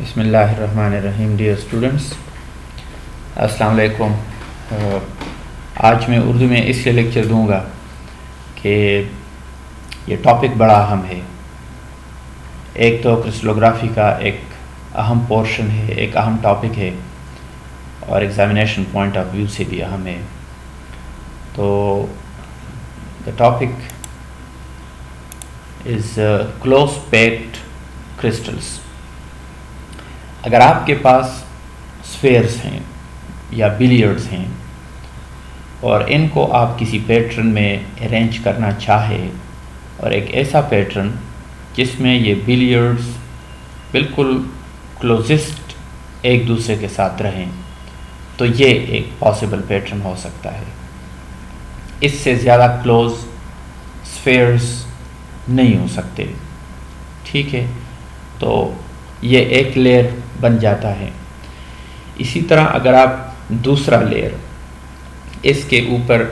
बिस्मिल्लाहिर्रहमानिर्रहीम। Dear students, अस्सलाम वालेकुम। आज मैं उर्दू में इसलिए लेक्चर दूंगा कि ये टॉपिक बड़ा अहम है। एक तो क्रिस्टलोग्राफी का एक अहम पोर्शन है, एक अहम टॉपिक है और एग्ज़ामिनेशन पॉइंट ऑफ व्यू से भी अहम है। तो the topic is close packed crystals. अगर आपके पास स्फेयर्स हैं या बिलियर्ड्स हैं और इनको आप किसी पैटर्न में अरेंज करना चाहे और एक ऐसा पैटर्न जिसमें ये बिलियर्ड्स बिल्कुल क्लोजेस्ट एक दूसरे के साथ रहें, तो ये एक पॉसिबल पैटर्न हो सकता है। इससे ज़्यादा क्लोज स्फेयर्स नहीं हो सकते, ठीक है। तो ये एक लेयर बन जाता है। इसी तरह अगर आप दूसरा लेयर इसके ऊपर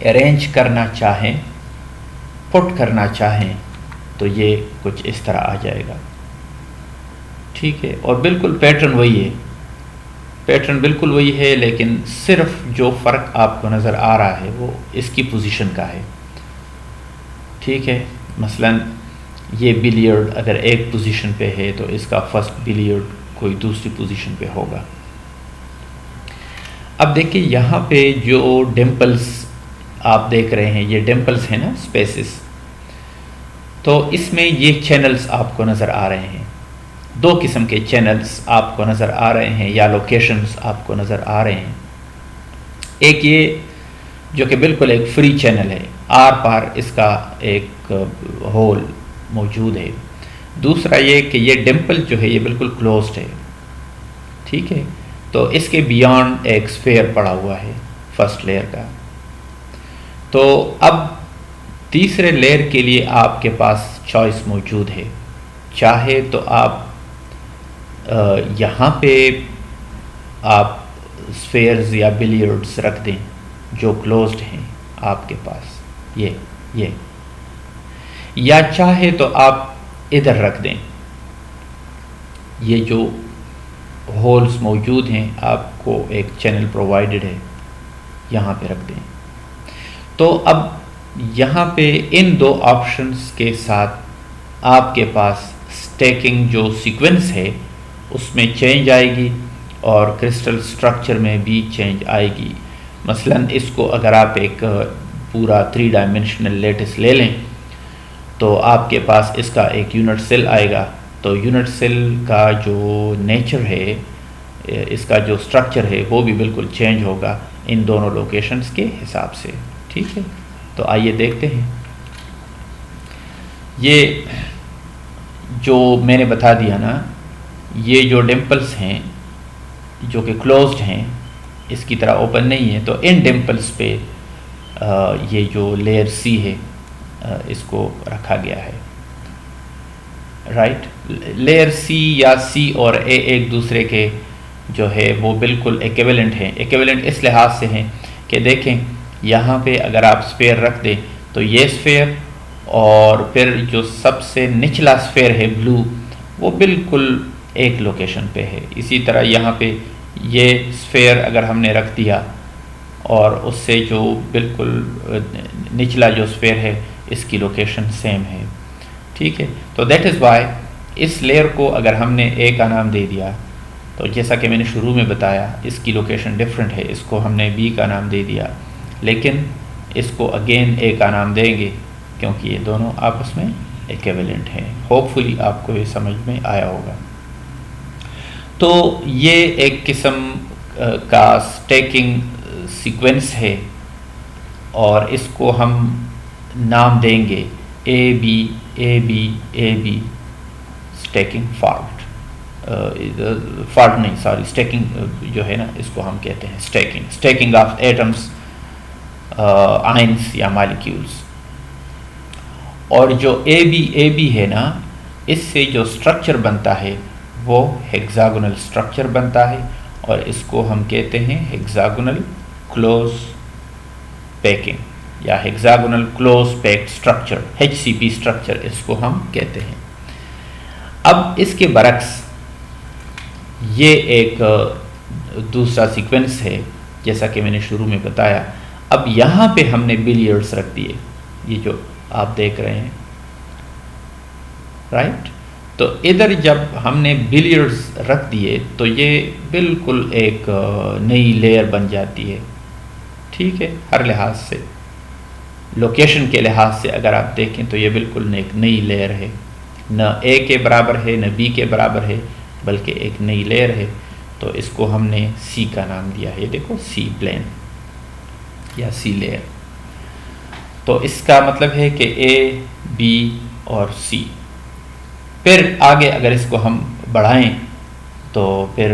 अरेंज करना चाहें, पुट करना चाहें, तो ये कुछ इस तरह आ जाएगा, ठीक है। और बिल्कुल पैटर्न वही है, पैटर्न बिल्कुल वही है, लेकिन सिर्फ जो फ़र्क आपको नज़र आ रहा है वो इसकी पोजीशन का है, ठीक है। मसलन ये बिलियर्ड अगर एक पोजीशन पे है तो इसका फर्स्ट बिलियर्ड कोई दूसरी पोजीशन पे होगा। अब देखिए यहाँ पे जो डिम्पल्स आप देख रहे हैं, ये डिम्पल्स हैं ना, स्पेसेस। तो इसमें ये चैनल्स आपको नज़र आ रहे हैं, दो किस्म के चैनल्स आपको नज़र आ रहे हैं या लोकेशंस आपको नज़र आ रहे हैं। एक ये जो कि बिल्कुल एक फ्री चैनल है, आर पार इसका एक होल मौजूद है। दूसरा ये कि ये डिम्पल जो है ये बिल्कुल क्लोज्ड है, ठीक है। तो इसके बियॉन्ड एक स्फेयर पड़ा हुआ है फर्स्ट लेयर का। तो अब तीसरे लेयर के लिए आपके पास चॉइस मौजूद है। चाहे तो आप यहाँ पे आप स्फेयर्स या बिलियर्ड्स रख दें जो क्लोज्ड हैं आपके पास, ये या चाहे तो आप इधर रख दें, ये जो होल्स मौजूद हैं आपको एक चैनल प्रोवाइडेड है, यहाँ पे रख दें। तो अब यहाँ पे इन दो ऑप्शंस के साथ आपके पास स्टैकिंग जो सीक्वेंस है उसमें चेंज आएगी और क्रिस्टल स्ट्रक्चर में भी चेंज आएगी। मसलन इसको अगर आप एक पूरा 3 डायमेंशनल लेटिस ले लें तो आपके पास इसका एक यूनिट सेल आएगा। तो यूनिट सेल का जो नेचर है, इसका जो स्ट्रक्चर है, वो भी बिल्कुल चेंज होगा इन दोनों लोकेशंस के हिसाब से, ठीक है। तो आइए देखते हैं। ये जो मैंने बता दिया ना, ये जो डिम्पल्स हैं जो कि क्लोज्ड हैं, इसकी तरह ओपन नहीं है, तो इन डिम्पल्स पे ये जो लेयर सी है इसको रखा गया है, राइट। लेयर सी या सी और ए एक दूसरे के जो है वो बिल्कुल इक्विवेलेंट हैं। इक्विवेलेंट इस लिहाज से हैं कि देखें यहाँ पे अगर आप स्फेयर रख दें तो ये स्फेयर और फिर जो सबसे निचला स्फेयर है ब्लू, वो बिल्कुल एक लोकेशन पे है। इसी तरह यहाँ पे ये स्फेयर अगर हमने रख दिया और उससे जो बिल्कुल निचला जो स्फेयर है इसकी लोकेशन सेम है, ठीक है। तो दैट इज़ वाई इस लेयर को अगर हमने ए का नाम दे दिया तो जैसा कि मैंने शुरू में बताया इसकी लोकेशन डिफरेंट है, इसको हमने बी का नाम दे दिया, लेकिन इसको अगेन ए का नाम देंगे क्योंकि ये दोनों आपस में इक्विवेलेंट हैं। होपफुली आपको ये समझ में आया होगा। तो ये एक किस्म का स्टैकिंग सीक्वेंस है और इसको हम नाम देंगे A B A B A B stacking fault. Fault नहीं, सॉरी, स्टैकिंग जो है ना, इसको हम कहते हैं स्टैकिंग ऑफ एटम्स, आयंस या मॉलिक्यूल्स। और जो ए बी है ना, इससे जो स्ट्रक्चर बनता है वो हेक्सागोनल स्ट्रक्चर बनता है और इसको हम कहते हैं हेक्सागोनल क्लोज पैकिंग या hexagonal close packed structure, HCP structure इसको हम कहते हैं। अब इसके बरक्स ये एक दूसरा सीक्वेंस है जैसा कि मैंने शुरू में बताया। अब यहाँ पे हमने बिलियर्ड्स रख दिए, ये जो आप देख रहे हैं, राइट। तो इधर जब हमने बिलियर्ड्स रख दिए तो ये बिल्कुल एक नई लेयर बन जाती है, ठीक है। हर लिहाज से, लोकेशन के लिहाज से अगर आप देखें तो ये बिल्कुल एक नई लेयर है, न ए के बराबर है न बी के बराबर है, बल्कि एक नई लेयर है। तो इसको हमने सी का नाम दिया है, ये देखो सी प्लेन या सी लेयर। तो इसका मतलब है कि ए, बी और सी। फिर आगे अगर इसको हम बढ़ाएं तो फिर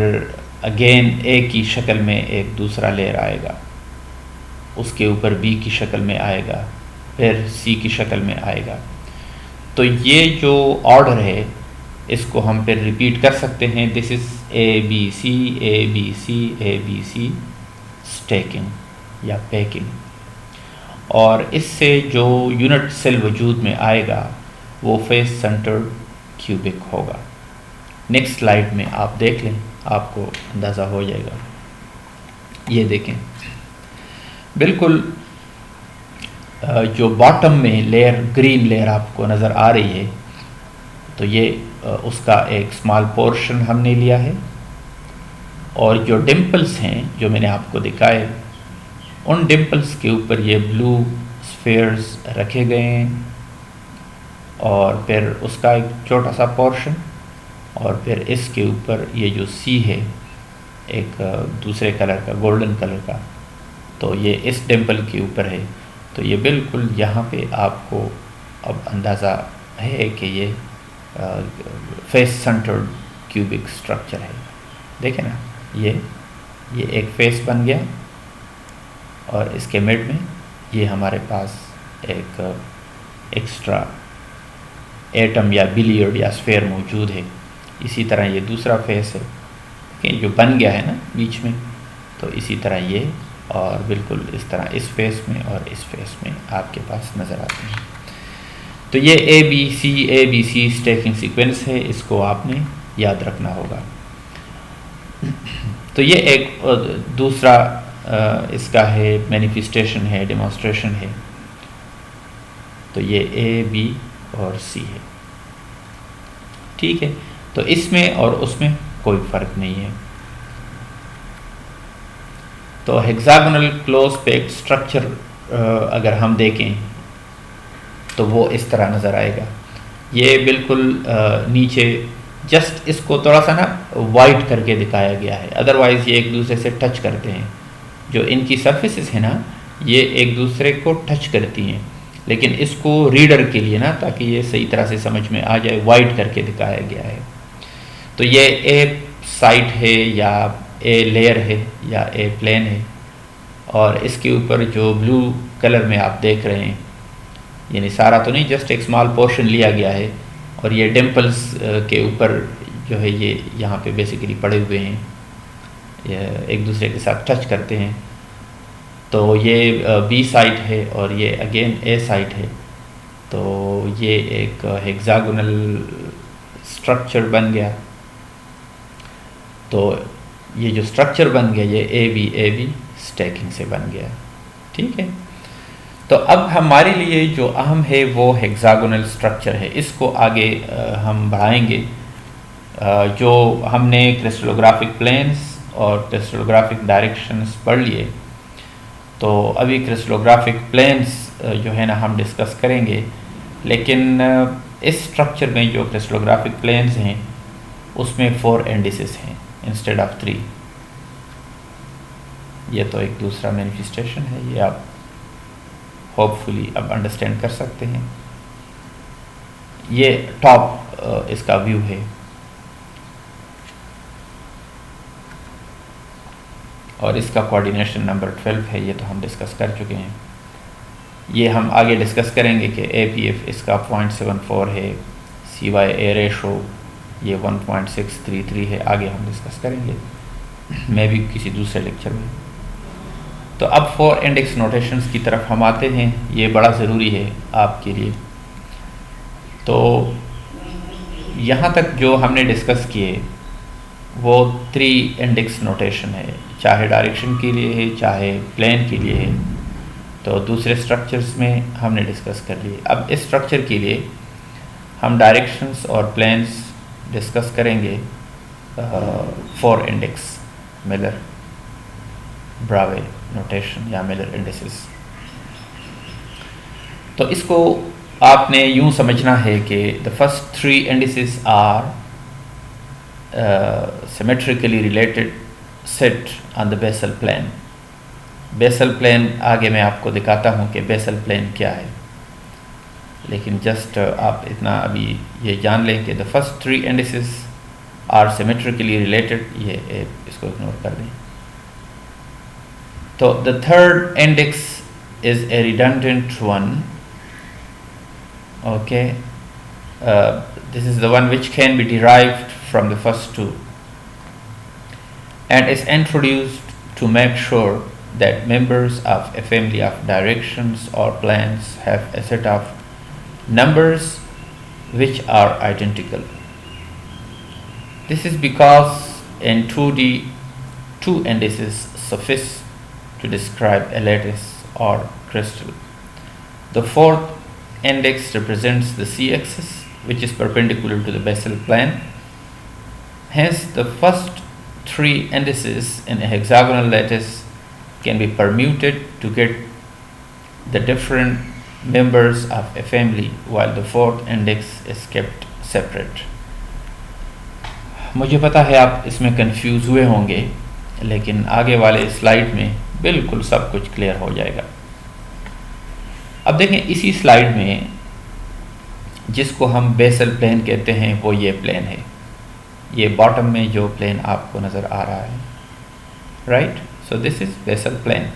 अगेन ए की शक्ल में एक दूसरा लेयर आएगा, उसके ऊपर बी की शक्ल में आएगा, फिर सी की शक्ल में आएगा। तो ये जो ऑर्डर है इसको हम फिर रिपीट कर सकते हैं। This is A B C, A B C, A B C, stacking या पैकिंग। और इससे जो यूनिट सेल वजूद में आएगा वो फेस सेंटर्ड क्यूबिक होगा। नेक्स्ट स्लाइड में आप देख लें, आपको अंदाज़ा हो जाएगा। ये देखें, बिल्कुल जो बॉटम में लेयर, ग्रीन लेयर आपको नज़र आ रही है, तो ये उसका एक स्मॉल पोर्शन हमने लिया है। और जो डिम्पल्स हैं जो मैंने आपको दिखाए, उन डिम्पल्स के ऊपर ये ब्लू स्फेयर्स रखे गए हैं, और फिर उसका एक छोटा सा पोर्शन, और फिर इसके ऊपर ये जो सी है एक दूसरे कलर का, गोल्डन कलर का, तो ये इस डिम्पल के ऊपर है। तो ये बिल्कुल यहाँ पे आपको अब अंदाज़ा है कि ये फेस सेंटर्ड क्यूबिक स्ट्रक्चर है। देखें ना, ये एक फेस बन गया, और इसके मिड में ये हमारे पास एक एक्स्ट्रा एटम या बिलियर्ड या स्फेयर मौजूद है। इसी तरह ये दूसरा फेस है कि जो बन गया है ना बीच में, तो इसी तरह ये, और बिल्कुल इस तरह इस फेस में और इस फेस में आपके पास नज़र आते हैं। तो ये A B C stacking sequence है, इसको आपने याद रखना होगा। तो ये एक दूसरा इसका है, मैनिफेस्टेशन है, डेमोन्स्ट्रेशन है। तो ये ए, बी और सी है, ठीक है। तो इसमें और उसमें कोई फ़र्क नहीं है। तो हेक्सागोनल क्लोज पैक्ड स्ट्रक्चर अगर हम देखें तो वो इस तरह नज़र आएगा। ये बिल्कुल नीचे जस्ट इसको थोड़ा सा ना वाइट करके दिखाया गया है, अदरवाइज़ ये एक दूसरे से टच करते हैं। जो इनकी सरफेसेस है ना, ये एक दूसरे को टच करती हैं, लेकिन इसको रीडर के लिए ना, ताकि ये सही तरह से समझ में आ जाए, वाइट करके दिखाया गया है। तो ये ए साइट है या ए लेयर है या ए प्लेन है, और इसके ऊपर जो ब्लू कलर में आप देख रहे हैं, यानी सारा तो नहीं, जस्ट एक स्मॉल पोर्शन लिया गया है, और ये डिम्पल्स के ऊपर जो है ये यहाँ पे बेसिकली पड़े हुए हैं, ये एक दूसरे के साथ टच करते हैं। तो ये बी साइट है और ये अगेन ए साइट है। तो ये एक हेक्सागोनल स्ट्रक्चर बन गया। तो ये जो स्ट्रक्चर बन गया, ये ए बी स्टैकिंग से बन गया, ठीक है। तो अब हमारे लिए जो अहम है वो हेक्सागोनल स्ट्रक्चर है, इसको आगे हम बढ़ाएंगे। जो हमने क्रिस्टलोग्राफिक प्लेन्स और क्रिस्टलोग्राफिक डायरेक्शंस पढ़ लिए, तो अभी क्रिस्टलोग्राफिक प्लेन्स जो है ना हम डिस्कस करेंगे। लेकिन इस स्ट्रक्चर में जो क्रिस्टलोग्राफिक प्लेन्स हैं उसमें 4 इंडिसेस हैं इंस्टेड ऑफ 3। ये तो एक दूसरा मैनिफेस्टेशन है, ये आप होपफुली अब अंडरस्टैंड कर सकते हैं। ये टॉप इसका व्यू है, और इसका कोऑर्डिनेशन नंबर 12 है, ये तो हम डिस्कस कर चुके हैं। ये हम आगे डिस्कस करेंगे कि APF इसका 0.74 है, CY-A रेशो ये 1.633 है, आगे हम डिस्कस करेंगे, मैं भी किसी दूसरे लेक्चर में। तो अब 4 इंडेक्स नोटेशंस की तरफ हम आते हैं, ये बड़ा ज़रूरी है आपके लिए। तो यहाँ तक जो हमने डिस्कस किए, वो 3 इंडेक्स नोटेशन है, चाहे डायरेक्शन के लिए है चाहे प्लेन के लिए है। तो दूसरे स्ट्रक्चर्स में हमने डिस्कस कर लिए। अब इस स्ट्रक्चर के लिए हम डायरेक्शंस और प्लेन्स डिस्कस करेंगे 4 इंडेक्स मिलर ब्रावे नोटेशन या मिलर इंडिसेस। तो इसको आपने यूं समझना है कि the first 3 indices are symmetrically related set on the basal plane. Basal plane आगे मैं आपको दिखाता हूं कि बेसल प्लेन क्या है, लेकिन जस्ट आप इतना अभी ये जान लें कि the first 3 indices are symmetrically related. ये इसको इग्नोर कर दें। तो the third index is a redundant one. Okay, this is the one which can be derived from the first 2 and is introduced to make sure that members of a family of directions or plans have a set of numbers which are identical. This is because in 2D, 2 indices suffice to describe a lattice or crystal. The fourth index represents the c-axis, which is perpendicular to the basal plane. Hence, the first 3 indices in a hexagonal lattice can be permuted to get the different members of a family, while the fourth index is kept separate. मुझे पता है आप इसमें confuse हुए होंगे, लेकिन आगे वाले स्लाइड में बिल्कुल सब कुछ क्लियर हो जाएगा। अब देखें, इसी स्लाइड में जिसको हम बेसल प्लेन कहते हैं वो ये प्लेन है। ये बॉटम में जो प्लेन आपको नज़र आ रहा है, right. So this is basal plane.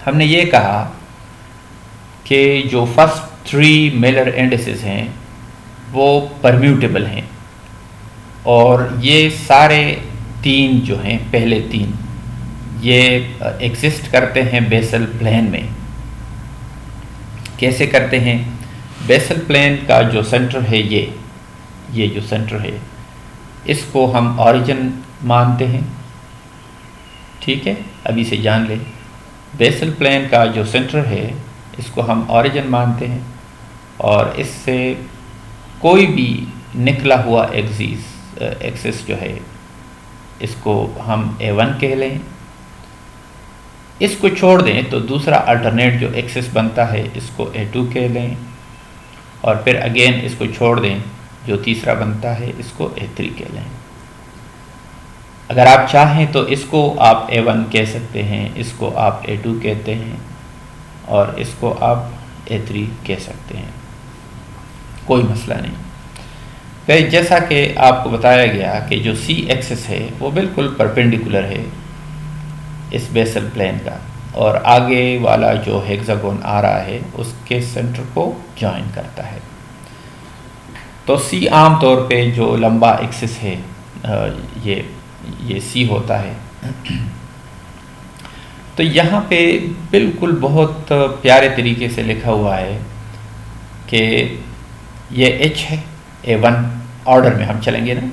हमने ये कहा कि जो फर्स्ट 3 मिलर इंडिसेस हैं वो परम्यूटेबल हैं, और ये सारे 3 जो हैं, पहले 3 ये एग्जिस्ट करते हैं बेसल प्लेन में। कैसे करते हैं? बेसल प्लेन का जो सेंटर है, ये जो सेंटर है, इसको हम ऑरिजिन मानते हैं। ठीक है, अभी से जान लें। बेसल प्लेन का जो सेंटर है इसको हम ऑरिजिन मानते हैं, और इससे कोई भी निकला हुआ एक्सिस जो है इसको हम A1 कह लें। इसको छोड़ दें तो दूसरा अल्टरनेट जो एक्सिस बनता है इसको A2 कह लें, और फिर अगेन इसको छोड़ दें, जो तीसरा बनता है इसको A3 कह लें। अगर आप चाहें तो इसको आप A1 कह सकते हैं, इसको आप A2 कहते हैं, और इसको आप A3 कह सकते हैं, कोई मसला नहीं। फिर जैसा कि आपको बताया गया कि जो C एक्सिस है वो बिल्कुल परपेंडिकुलर है इस बेसल प्लेन का, और आगे वाला जो हेक्सागोन आ रहा है उसके सेंटर को जॉइन करता है। तो C आम तौर पे जो लंबा एक्सिस है ये C होता है। तो यहाँ पे बिल्कुल बहुत प्यारे तरीके से लिखा हुआ है कि ये H है, A1 ऑर्डर में हम चलेंगे ना,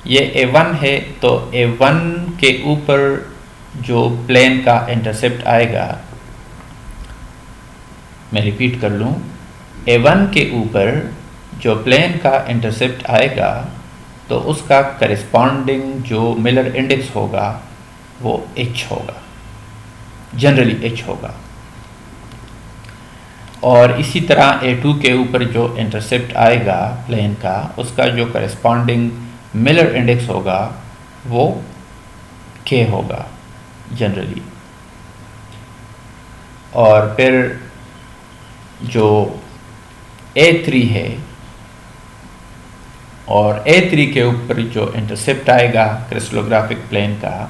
ये A1 है, तो A1 के ऊपर जो प्लेन का इंटरसेप्ट आएगा, मैं रिपीट कर लूँ, A1 के ऊपर जो प्लेन का इंटरसेप्ट आएगा तो उसका करिस्पॉन्डिंग जो मिलर इंडेक्स होगा वो H होगा, जनरली H होगा। और इसी तरह A2 के ऊपर जो इंटरसेप्ट आएगा प्लेन का, उसका जो करिस्पॉन्डिंग मिलर इंडेक्स होगा वो K होगा जनरली। और फिर जो A3 है, और A3 के ऊपर जो इंटरसेप्ट आएगा क्रिस्टलोग्राफिक प्लेन का,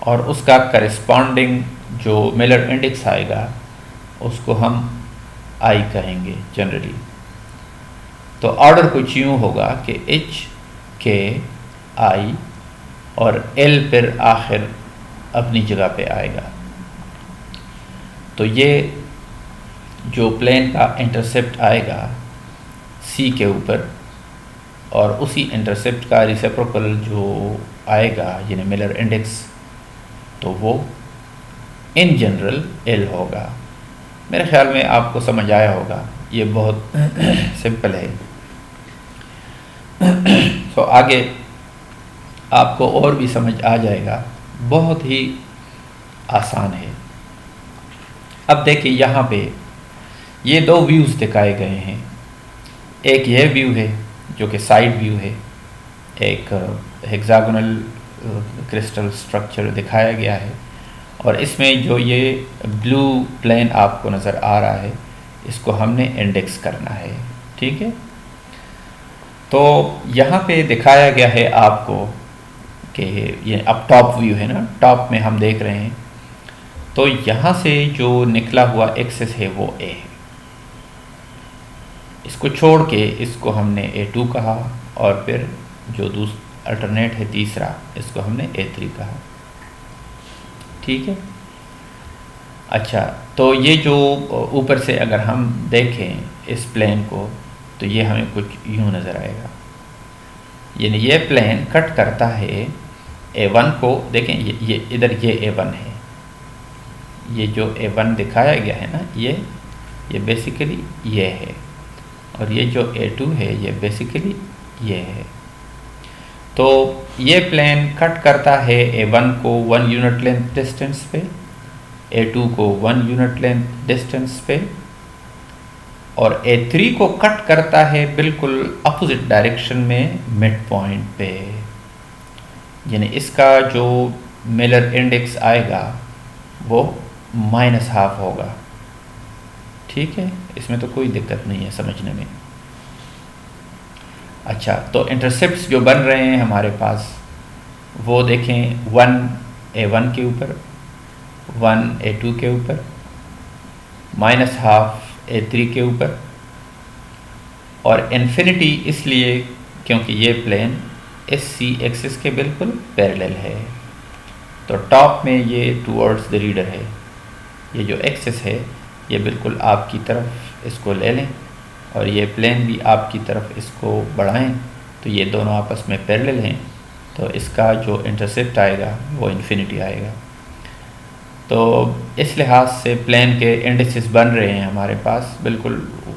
और उसका करिस्पॉन्डिंग जो मिलर इंडेक्स आएगा उसको हम I कहेंगे जनरली। तो ऑर्डर कुछ यूँ होगा कि H K I और L फिर आखिर अपनी जगह पे आएगा। तो ये जो प्लेन का इंटरसेप्ट आएगा C के ऊपर, और उसी इंटरसेप्ट का रिसिप्रोकल जो आएगा यानी मिलर इंडेक्स, तो वो इन जनरल एल होगा। मेरे ख्याल में आपको समझ आया होगा, ये बहुत सिंपल है। तो आगे आपको और भी समझ आ जाएगा, बहुत ही आसान है। अब देखिए यहाँ पे ये दो व्यूज़ दिखाए गए हैं। एक ये व्यू है जो कि साइड व्यू है, एक हेक्सागोनल क्रिस्टल स्ट्रक्चर दिखाया गया है, और इसमें जो ये ब्लू प्लेन आपको नज़र आ रहा है इसको हमने इंडेक्स करना है। ठीक है, तो यहाँ पे दिखाया गया है आपको कि ये अब टॉप व्यू है ना, टॉप में हम देख रहे हैं। तो यहाँ से जो निकला हुआ एक्सेस है वो ए है, इसको छोड़ के इसको हमने A2 कहा, और फिर जो अल्टरनेट है तीसरा, इसको हमने A3 कहा। ठीक है, अच्छा, तो ये जो ऊपर से अगर हम देखें इस प्लेन को, तो ये हमें कुछ यूँ नज़र आएगा, यानी ये प्लेन कट करता है A1 को। देखें ये इधर ये A1 है, ये जो A1 दिखाया गया है ना, ये बेसिकली ये है, और ये जो A2 है ये बेसिकली ये है। तो ये प्लेन कट करता है A1 को 1 यूनिट लेंथ डिस्टेंस पे, A2 को 1 यूनिट लेंथ डिस्टेंस पे, और A3 को कट करता है बिल्कुल अपोजिट डायरेक्शन में मिड पॉइंट पे, यानी इसका जो मिलर इंडेक्स आएगा वो -12 होगा। ठीक है, इसमें तो कोई दिक्कत नहीं है समझने में। अच्छा, तो इंटरसेप्ट्स जो बन रहे हैं हमारे पास, वो देखें 1 A1 के ऊपर, 1 A2 के ऊपर, -12 A3 के ऊपर, और इन्फिनिटी इसलिए क्योंकि ये प्लेन SC एक्सिस के बिल्कुल पैरेलल है। तो टॉप में ये टूवर्ड्स द रीडर है, ये जो एक्सिस है ये बिल्कुल आपकी तरफ इसको ले लें, और ये प्लेन भी आपकी तरफ इसको बढ़ाएं, तो ये दोनों आपस में पैरेलल हैं, तो इसका जो इंटरसेप्ट आएगा वो इन्फिनिटी आएगा। तो इस लिहाज से प्लेन के इंडिसेस बन रहे हैं हमारे पास, बिल्कुल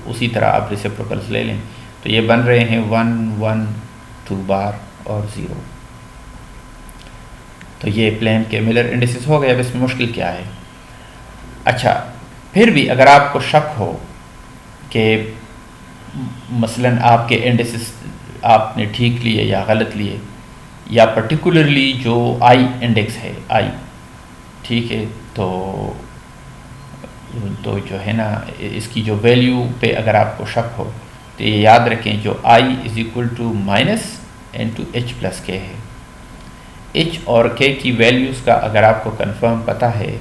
उसी तरह आप रेसिप्रोकल्स ले लें, तो ये बन रहे हैं 1 1 2 बार और 0। तो ये प्लेन के मिलर इंडिसेस हो गए। अब इसमें मुश्किल क्या है? अच्छा, फिर भी अगर आपको शक हो कि मसलन आपके इंडिसेस आपने ठीक लिए या गलत लिए, या पर्टिकुलरली जो आई इंडेक्स है आई, ठीक है, तो जो है ना इसकी जो वैल्यू पे अगर आपको शक हो, तो ये याद रखें जो i = -(h+k) है। h और k की वैल्यूज़ का अगर आपको कंफर्म पता है,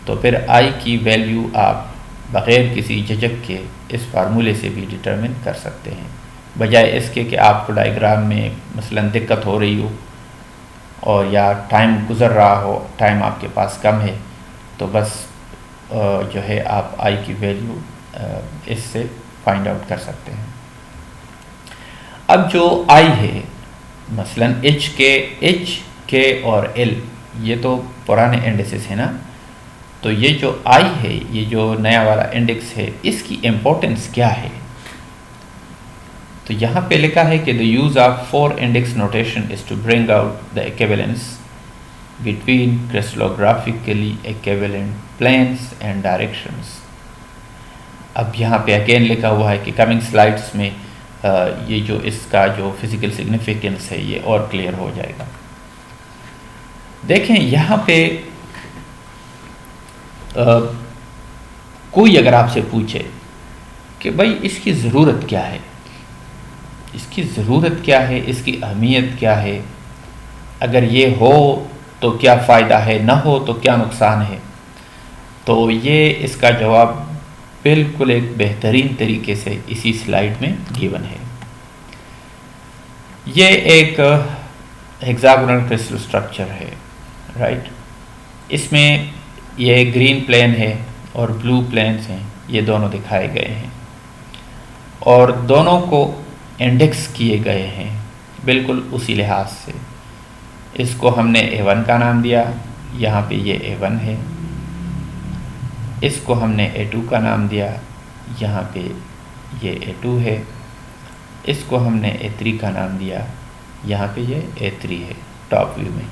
तो फिर i की वैल्यू आप बग़ैर किसी झिझक के इस फार्मूले से भी डिटरमिन कर सकते हैं, बजाय इसके कि आपको डायग्राम में मसलन दिक्कत हो रही हो और या टाइम गुज़र रहा हो, टाइम आपके पास कम है, तो बस जो है आप i की वैल्यू इससे फाइंड आउट कर सकते हैं। अब जो i है, मसलन h, k और l, ये तो पुराने इंडेक्सेस है ना, तो ये जो i है, ये जो नया वाला इंडेक्स है, इसकी इम्पोर्टेंस क्या है? तो यहाँ पे लिखा है कि the use of 4 index notation is to bring out the equivalence between crystallographically equivalent planes and directions. अब यहाँ पे अगेन लिखा हुआ है कि कमिंग स्लाइड्स में ये जो इसका जो फिज़िकल सिग्निफिकेंस है ये और क्लियर हो जाएगा। देखें यहाँ पे कोई अगर आपसे पूछे कि भाई इसकी ज़रूरत क्या है, इसकी ज़रूरत क्या है, इसकी अहमियत क्या है, अगर ये हो तो क्या फ़ायदा है, ना हो तो क्या नुकसान है, तो ये इसका जवाब बिल्कुल एक बेहतरीन तरीके से इसी स्लाइड में गिवन है। ये एक हेक्सागोनल क्रिस्टल स्ट्रक्चर है, राइट। इसमें ये ग्रीन प्लेन है और ब्लू प्लेन्स हैं, ये दोनों दिखाए गए हैं, और दोनों को इंडेक्स किए गए हैं बिल्कुल उसी लिहाज से। इसको हमने A1 का नाम दिया, यहाँ पे ये A1 है। इसको हमने A2 का नाम दिया, यहाँ पे ये A2 है। इसको हमने A3 का नाम दिया, यहाँ पे ये A3 है टॉप व्यू में।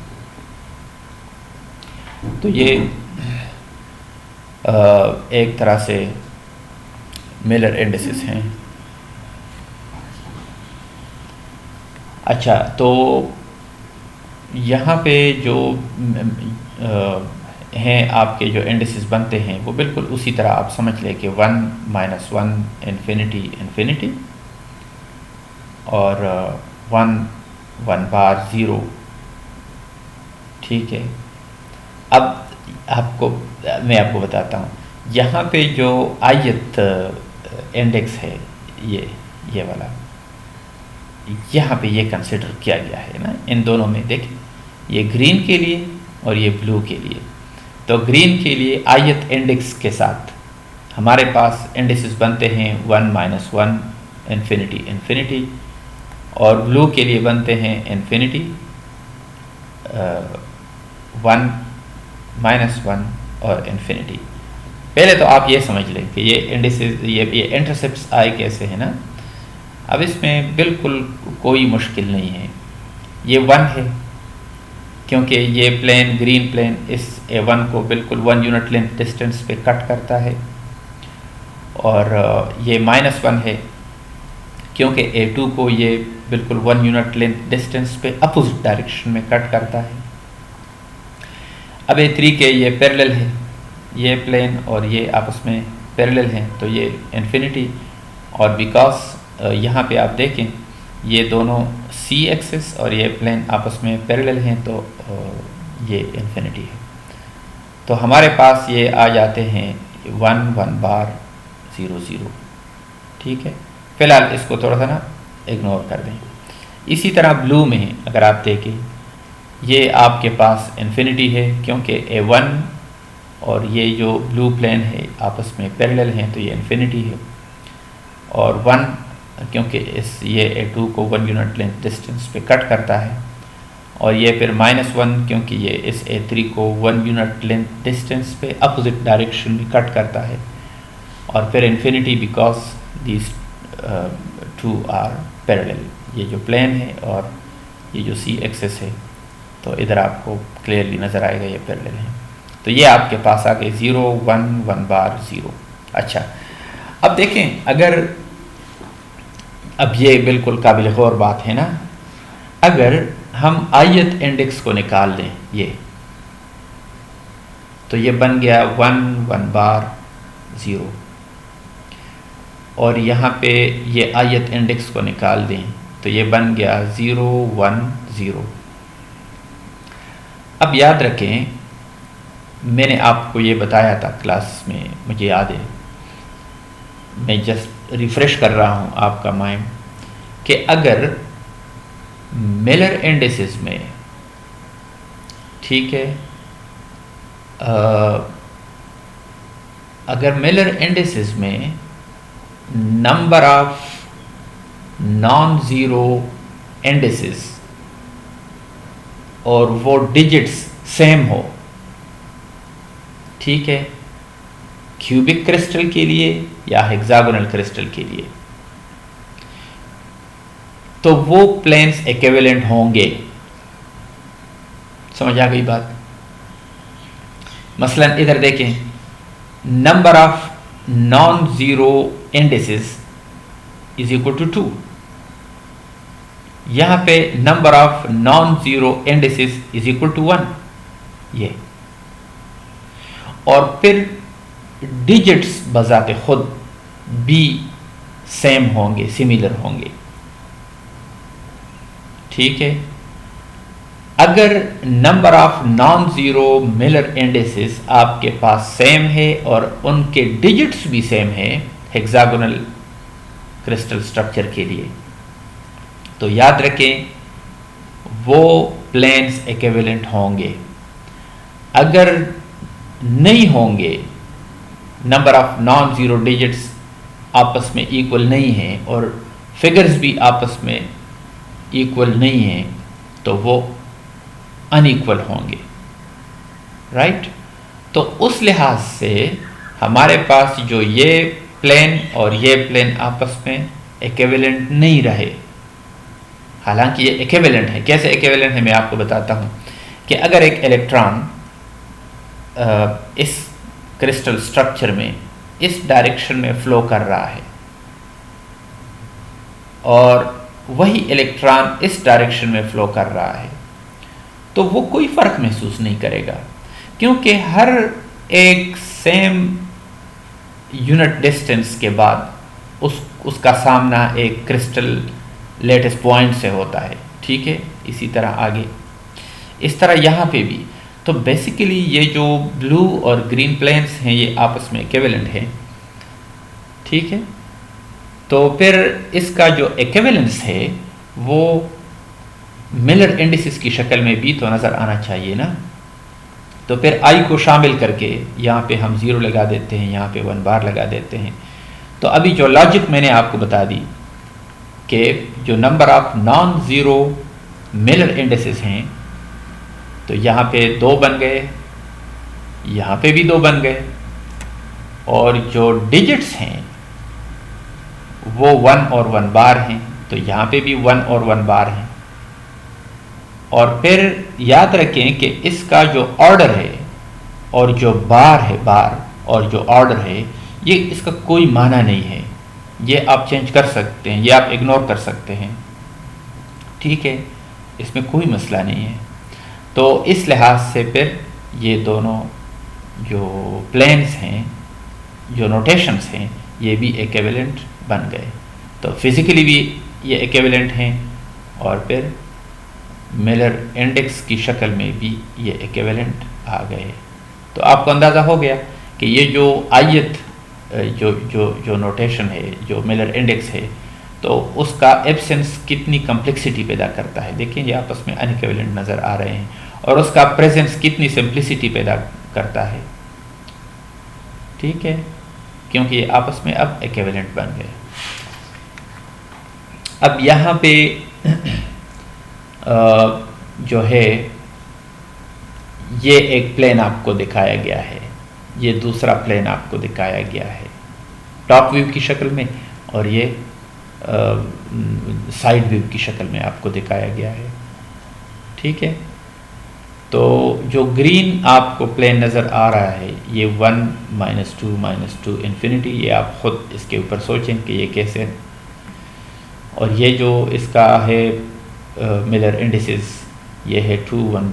तो ये एक तरह से मिलर इंडिसेस हैं। अच्छा, तो यहाँ पे जो हैं आपके जो इंडिसेस बनते हैं वो बिल्कुल उसी तरह आप समझ लें कि 1 - 1 इन्फिनिटी इन्फिनिटी और 1 बार 0। ठीक है, अब मैं आपको बताता हूँ, यहाँ पे जो आयत इंडेक्स है ये वाला, यहाँ पे ये कंसिडर किया गया है ना। इन दोनों में देखें, ये ग्रीन के लिए और ये ब्लू के लिए। तो ग्रीन के लिए आयत इंडेक्स के साथ हमारे पास इंडिसेस बनते हैं 1 - 1 इन्फिनिटी इन्फिनिटी, और ब्लू के लिए बनते हैं इन्फिनिटी 1 - 1 और इन्फिनिटी। पहले तो आप ये समझ लें कि ये इंडिसेस ये इंटरसेप्ट्स आए कैसे हैं ना। अब इसमें बिल्कुल कोई मुश्किल नहीं है, ये 1 है क्योंकि ये प्लेन ग्रीन प्लेन इस A1 को बिल्कुल 1 यूनिट लेंथ डिस्टेंस पे कट करता है, और ये -1 है क्योंकि A2 को ये बिल्कुल 1 यूनिट लेंथ डिस्टेंस पे अपोजिट डायरेक्शन में कट करता है। अब A3 के ये पैरेलल है, ये प्लेन और ये आपस में पैरेलल हैं, तो ये इन्फिनिटी। और बिकॉज यहाँ पे आप देखें ये दोनों C एक्सिस और ये प्लेन आपस में पैरेलल हैं, तो ये इन्फिनिटी है। तो हमारे पास ये आ जाते हैं 1 1 बार 0 0। ठीक है, फिलहाल इसको थोड़ा सा ना इग्नोर कर दें। इसी तरह ब्लू में अगर आप देखें, ये आपके पास इन्फिनिटी है क्योंकि A1 और ये जो ब्लू प्लेन है आपस में पैरेलल हैं, तो ये इन्फिनिटी है। और 1 क्योंकि ये A2 को 1 यूनिट लेंथ डिस्टेंस पे कट करता है, और ये फिर -1 क्योंकि ये इस A3 को 1 यूनिट लेंथ डिस्टेंस पे अपोजिट डायरेक्शन में कट करता है, और फिर infinity because these 2 are parallel. ये जो प्लेन है और ये जो C एक्सिस है, तो इधर आपको क्लियरली नज़र आएगा ये पैरेलल है। तो ये आपके पास आ गए 0 1 1 बार 0। अच्छा, अब देखें, अगर अब ये बिल्कुल काबिल गौर बात है ना, अगर हम आयत इंडेक्स को निकाल लें ये, तो ये बन गया 1 1 बार 0, और यहाँ पे ये आयत इंडेक्स को निकाल दें तो ये बन गया 0 1 0। अब याद रखें, मैंने आपको ये बताया था क्लास में, मुझे याद है, मैं जस्ट रिफ्रेश कर रहा हूँ आपका माइंड, कि अगर मिलर इंडिसेस में, ठीक है, अगर मिलर इंडिसेस में number of non zero indices और वो डिजिट्स सेम हो, ठीक है, क्यूबिक क्रिस्टल के लिए या हेक्सागोनल क्रिस्टल के लिए, तो वो प्लेन्स इक्विवेलेंट होंगे। समझ आ गई बात? मसलन इधर देखें, number of non zero indices is equal to 2। यहां पे number of non zero indices is equal to 1 ये, और फिर डिजिट्स बजाते खुद भी सेम होंगे, सिमिलर होंगे, ठीक है। अगर number of non zero Miller indices आपके पास सेम है और उनके डिजिट्स भी सेम है हेक्सागोनल क्रिस्टल स्ट्रक्चर के लिए, तो याद रखें वो प्लेन्स इक्विवेलेंट होंगे। अगर नहीं होंगे, number of non zero digits आपस में इक्वल नहीं है और फिगर्स भी आपस में इक्वल नहीं हैं तो वो अनइक्वल होंगे, राइट। तो उस लिहाज से हमारे पास जो ये प्लेन और ये प्लेन आपस में इक्विवेलेंट नहीं रहे। हालांकि ये इक्विवेलेंट है। कैसे इक्विवेलेंट है मैं आपको बताता हूँ कि अगर एक इलेक्ट्रॉन इस क्रिस्टल स्ट्रक्चर में इस डायरेक्शन में फ्लो कर रहा है और वही इलेक्ट्रॉन इस डायरेक्शन में फ्लो कर रहा है, तो वो कोई फर्क महसूस नहीं करेगा, क्योंकि हर एक सेम यूनिट डिस्टेंस के बाद उसका सामना एक क्रिस्टल लेटेस्ट पॉइंट से होता है, ठीक है। इसी तरह आगे इस तरह यहाँ पे भी। तो बेसिकली ये जो ब्लू और ग्रीन प्लेन्स हैं ये आपस में इक्विवेलेंट हैं, ठीक है। तो फिर इसका जो इक्विवेलेंस है वो मिलर इंडिसेस की शक्ल में भी तो नज़र आना चाहिए ना। तो फिर आई को शामिल करके यहाँ पे हम 0 लगा देते हैं, यहाँ पे 1 बार लगा देते हैं। तो अभी जो लॉजिक मैंने आपको बता दी कि जो number of non zero Miller indices हैं, तो यहाँ पे 2 बन गए, यहाँ पे भी 2 बन गए, और जो डिजिट्स हैं वो 1 और 1 बार हैं, तो यहाँ पे भी 1 और 1 बार हैं। और फिर याद रखें कि इसका जो ऑर्डर है और जो बार है, बार और जो ऑर्डर है, ये इसका कोई माना नहीं है। ये आप चेंज कर सकते हैं, ये आप इग्नोर कर सकते हैं, ठीक है, इसमें कोई मसला नहीं है। तो इस लिहाज से फिर ये दोनों जो प्लेन्स हैं, जो नोटेशंस हैं, ये भी इक्विवेलेंट बन गए। तो फिज़िकली भी ये इक्विवेलेंट हैं और फिर मिलर इंडेक्स की शक्ल में भी ये इक्विवेलेंट आ गए। तो आपको अंदाज़ा हो गया कि ये जो आयत जो नोटेशन है, जो मिलर इंडेक्स है, तो उसका एब्सेंस कितनी कम्प्लेक्सिटी पैदा करता है। देखिए ये आपस में अनइक्विवेलेंट नज़र आ रहे हैं, और उसका प्रेजेंस कितनी सिंप्लिसिटी पैदा करता है, ठीक है, क्योंकि ये आपस में अब इक्विवेलेंट बन गए। अब यहाँ पे जो है ये एक प्लेन आपको दिखाया गया है, ये दूसरा प्लेन आपको दिखाया गया है टॉप व्यू की शक्ल में, और ये साइड व्यू की शक्ल में आपको दिखाया गया है, ठीक है। तो जो ग्रीन आपको प्लेन नज़र आ रहा है ये 1 -2 -2 इन्फिनिटी, ये आप ख़ुद इसके ऊपर सोचें कि ये कैसे। और ये जो इसका है मिलर इंडिसेस, ये है 2 1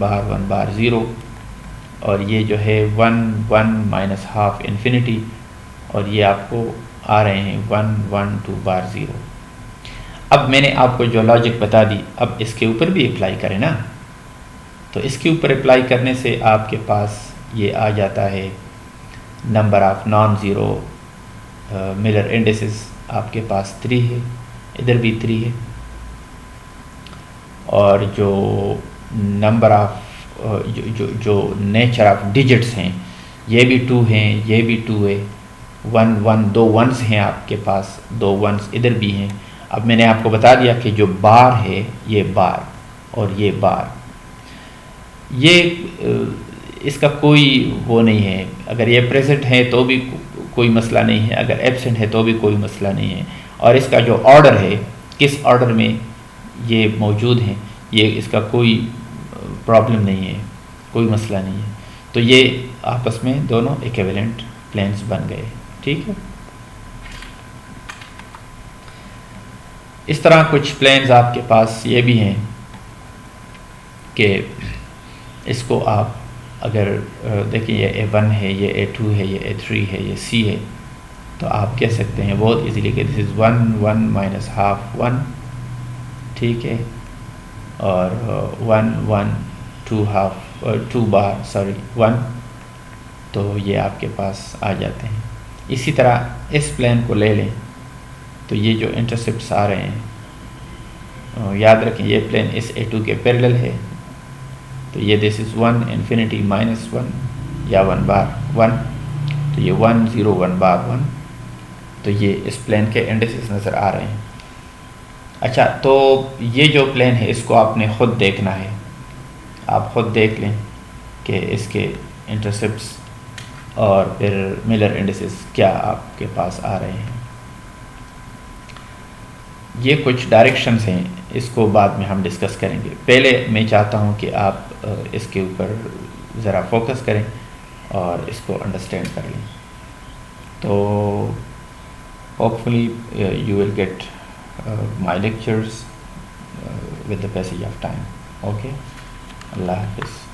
बार 0, और ये जो है 1 1 -हाफ इन्फिनिटी, और ये आपको आ रहे हैं 1 1 2 बार 0। अब मैंने आपको जो लॉजिक बता दी, अब इसके ऊपर भी अप्लाई करें ना। तो इसके ऊपर अप्लाई करने से आपके पास ये आ जाता है number of non zero Miller indices आपके पास 3 है, इधर भी 3 है, और जो नंबर ऑफ जो नेचर ऑफ डिजिट्स हैं ये भी 2 हैं, ये भी 2 है, 1 1 2 1s हैं आपके पास, 2 1s इधर भी हैं। अब मैंने आपको बता दिया कि जो बार है ये बार और ये बार, ये इसका कोई वो नहीं है। अगर ये प्रेजेंट है तो भी कोई मसला नहीं है, अगर एब्सेंट है तो भी कोई मसला नहीं है। और इसका जो ऑर्डर है, किस ऑर्डर में ये मौजूद हैं, ये इसका कोई प्रॉब्लम नहीं है, कोई मसला नहीं है। तो ये आपस में दोनों इक्विवेलेंट प्लेन्स बन गए, ठीक है। इस तरह कुछ प्लेन्स आपके पास ये भी हैं कि इसको आप अगर देखिए ये A1 है, ये A2 है, ये A3 है, ये C है, तो आप कह सकते हैं बहुत इजीली कि दिस इज़ 1 1 -हाफ 1, ठीक है, और 1 1 2 हाफ 2 बार 1, तो ये आपके पास आ जाते हैं। इसी तरह इस प्लेन को ले लें, तो ये जो इंटरसेप्ट्स आ रहे हैं, याद रखें ये प्लेन इस A2 के पैरेलल है, तो ये दिस इज़ 1 इन्फिनिटी -1 या 1 बार 1, तो ये 1 0 1 बार 1, तो ये इस प्लेन के इंडिसेस नज़र आ रहे हैं, अच्छा, तो ये जो प्लेन है इसको आपने ख़ुद देखना है, आप ख़ुद देख लें कि इसके इंटरसेप्ट्स और फिर मिलर इंडिसेस क्या आपके पास आ रहे हैं। ये कुछ डायरेक्शंस हैं, इसको बाद में हम डिस्कस करेंगे। पहले मैं चाहता हूँ कि आप इसके ऊपर ज़रा फोकस करें और इसको अंडरस्टैंड कर लें। तो hopefully you will get my lectures with the passage of time. Okay, Allah Hafiz.